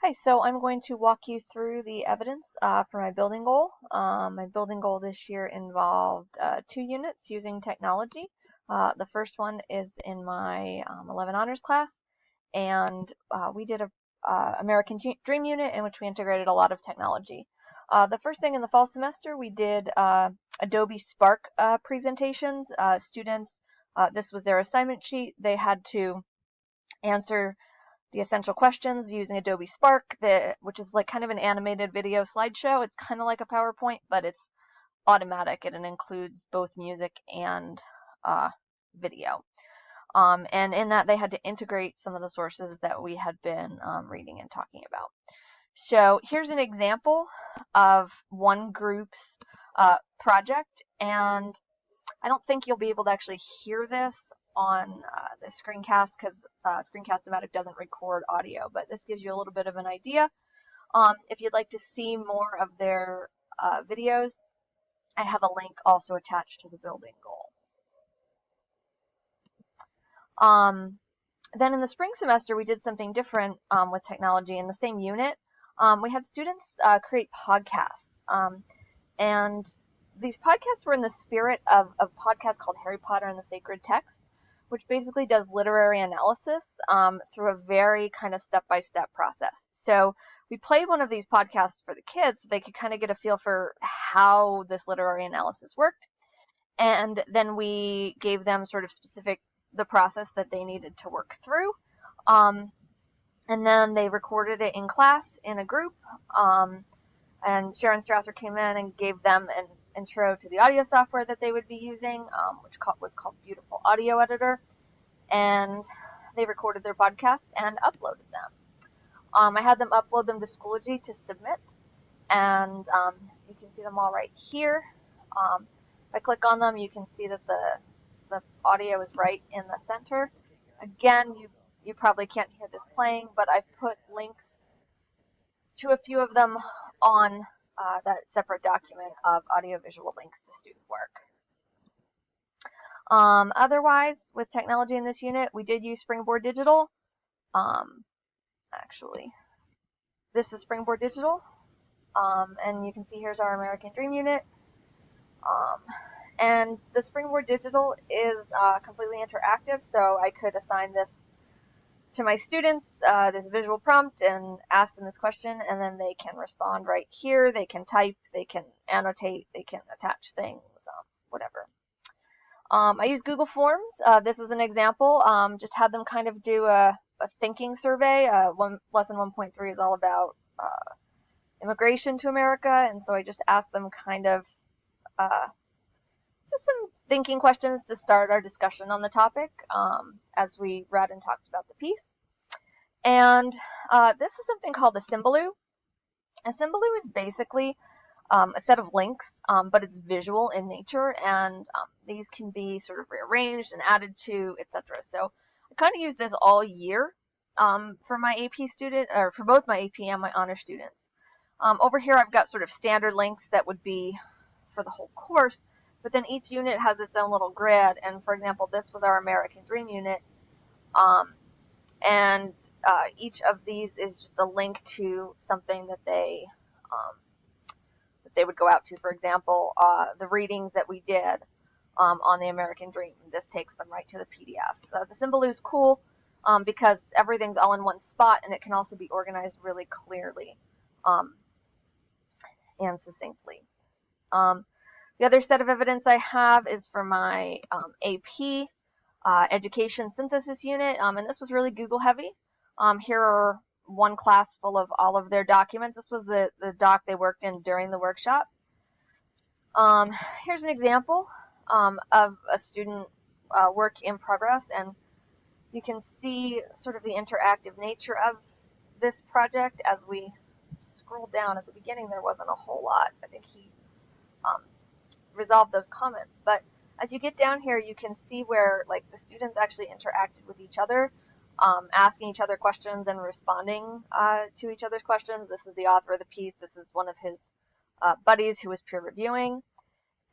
Hi, so I'm going to walk you through the evidence for my building goal. My building goal this year involved 2 units using technology. The first one is in my 11 honors class, and we did a American Dream unit in which we integrated a lot of technology. The first thing in the fall semester, we did Adobe Spark presentations. Students, this was their assignment sheet. They had to answer the essential questions using Adobe Spark, which is like kind of an animated video slideshow. It's kind of like a PowerPoint, but it's automatic and it includes both music and video. And in that, they had to integrate some of the sources that we had been reading and talking about. So here's an example of one group's project, and I don't think you'll be able to actually hear this on the screencast because Screencast-O-Matic doesn't record audio, but this gives you a little bit of an idea. If you'd like to see more of their videos, I have a link also attached to the building goal. Then in the spring semester, we did something different with technology in the same unit. We had students create podcasts. And these podcasts were in the spirit of a podcast called Harry Potter and the Sacred Text, which basically does literary analysis through a very kind of step-by-step process. So we played one of these podcasts for the kids so they could kind of get a feel for how this literary analysis worked. And then we gave them sort of the process that they needed to work through. And then they recorded it in class in a group. And Sharon Strasser came in and gave them an intro to the audio software that they would be using, which was called Beautiful Audio Editor. And they recorded their podcasts and uploaded them. I had them upload them to Schoology to submit. And you can see them all right here. If I click on them, you can see that the audio is right in the center. Again, you probably can't hear this playing, but I've put links to a few of them on that separate document of audiovisual links to student work. Otherwise, with technology in this unit, we did use Springboard Digital. Actually, this is Springboard Digital. And you can see here's our American Dream unit. And the Springboard Digital is completely interactive, so I could assign this to my students, this visual prompt, and ask them this question, and then they can respond right here. They can type, they can annotate, they can attach things, whatever. I use Google Forms. This is an example. Just had them kind of do a thinking survey. Lesson 1.3 is all about immigration to America, and so I just asked them kind of just some thinking questions to start our discussion on the topic as we read and talked about the piece. And this is something called a Symbaloo. A Symbaloo is basically a set of links, but it's visual in nature, and these can be sort of rearranged and added to, etc. So I kind of use this all year for my AP student, or for both my AP and my honor students. Over here I've got sort of standard links that would be for the whole course, but then each unit has its own little grid. And for example, this was our American Dream unit, and each of these is just a link to something that they would go out to. For example, the readings that we did on the American Dream. This takes them right to the PDF. The Symbaloo is cool because everything's all in one spot, and it can also be organized really clearly and succinctly. The other set of evidence I have is for my AP Education Synthesis unit, and this was really Google heavy. Here are one class full of all of their documents. This was the doc they worked in during the workshop. Here's an example of a student work in progress, and you can see sort of the interactive nature of this project. As we scroll down at the beginning, there wasn't a whole lot. I think he resolve those comments, but as you get down here, you can see where like the students actually interacted with each other, asking each other questions and responding to each other's questions. This is the author of the piece. This is one of his buddies who was peer reviewing,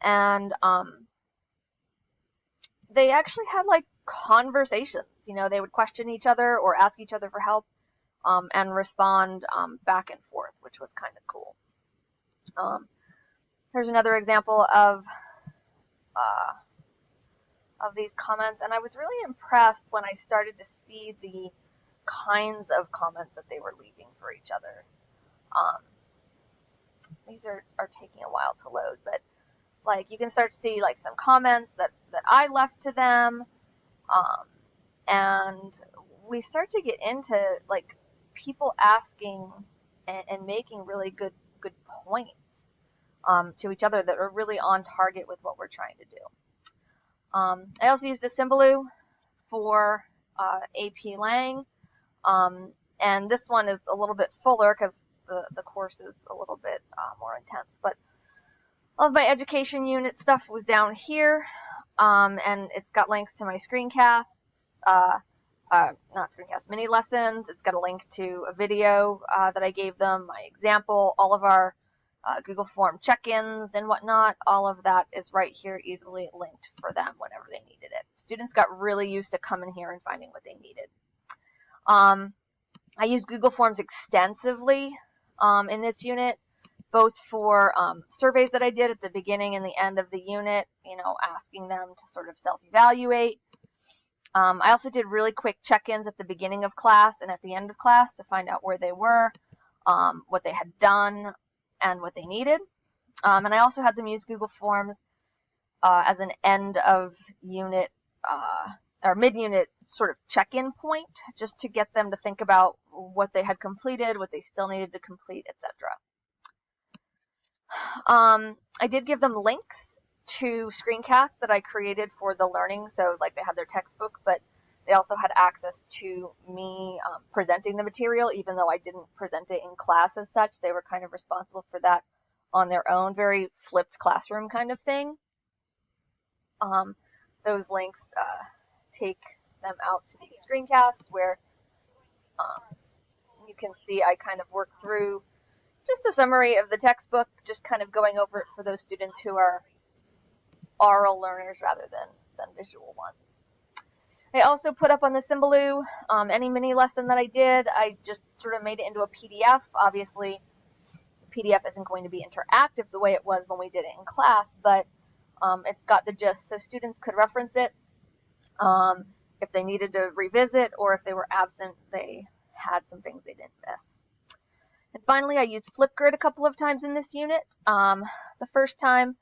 and they actually had like conversations. You know, they would question each other or ask each other for help. and respond back and forth, which was kind of cool. Here's another example of these comments, and I was really impressed when I started to see the kinds of comments that they were leaving for each other. These are taking a while to load, but like you can start to see like some comments that I left to them, and we start to get into like people asking and making really good points to each other that are really on target with what we're trying to do. I also used a Symbaloo for AP Lang, and this one is a little bit fuller because the course is a little bit more intense, but all of my education unit stuff was down here, and it's got links to my screencasts, not screencasts, mini lessons. It's got a link to a video that I gave them, my example, all of our Google Form check-ins and whatnot. All of that is right here, easily linked for them whenever they needed it. Students got really used to coming here and finding what they needed. I use Google Forms extensively in this unit, both for surveys that I did at the beginning and the end of the unit, asking them to sort of self-evaluate. I also did really quick check-ins at the beginning of class and at the end of class to find out where they were, what they had done, and what they needed. And I also had them use Google Forms as an end of unit or mid-unit sort of check-in point, just to get them to think about what they had completed, what they still needed to complete, etc. I did give them links to screencasts that I created for the learning. So like they had their textbook, but they also had access to me presenting the material, even though I didn't present it in class as such. They were kind of responsible for that on their own, very flipped classroom kind of thing. Those links take them out to these screencasts where you can see I kind of worked through just a summary of the textbook, just kind of going over it for those students who are oral learners rather than visual ones. I also put up on the Symbaloo any mini lesson that I did. I just sort of made it into a PDF. Obviously, the PDF isn't going to be interactive the way it was when we did it in class, but it's got the gist, so students could reference it if they needed to revisit, or if they were absent, they had some things they didn't miss. And finally, I used Flipgrid a couple of times in this unit. The first time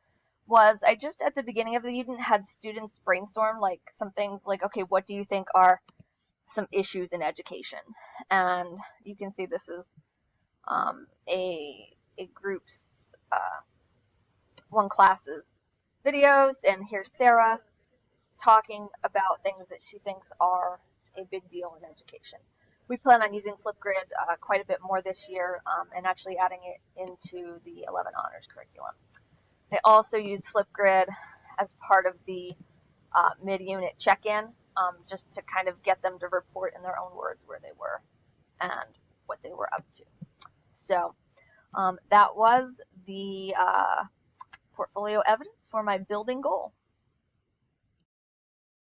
was I just at the beginning of the unit had students brainstorm like some things like, okay, what do you think are some issues in education? And you can see this is a group's one class's videos, and here's Sarah talking about things that she thinks are a big deal in education. We plan on using Flipgrid quite a bit more this year, and actually adding it into the 11 honors curriculum. I also use Flipgrid as part of the mid-unit check-in, just to kind of get them to report in their own words where they were and what they were up to. So that was the portfolio evidence for my building goal.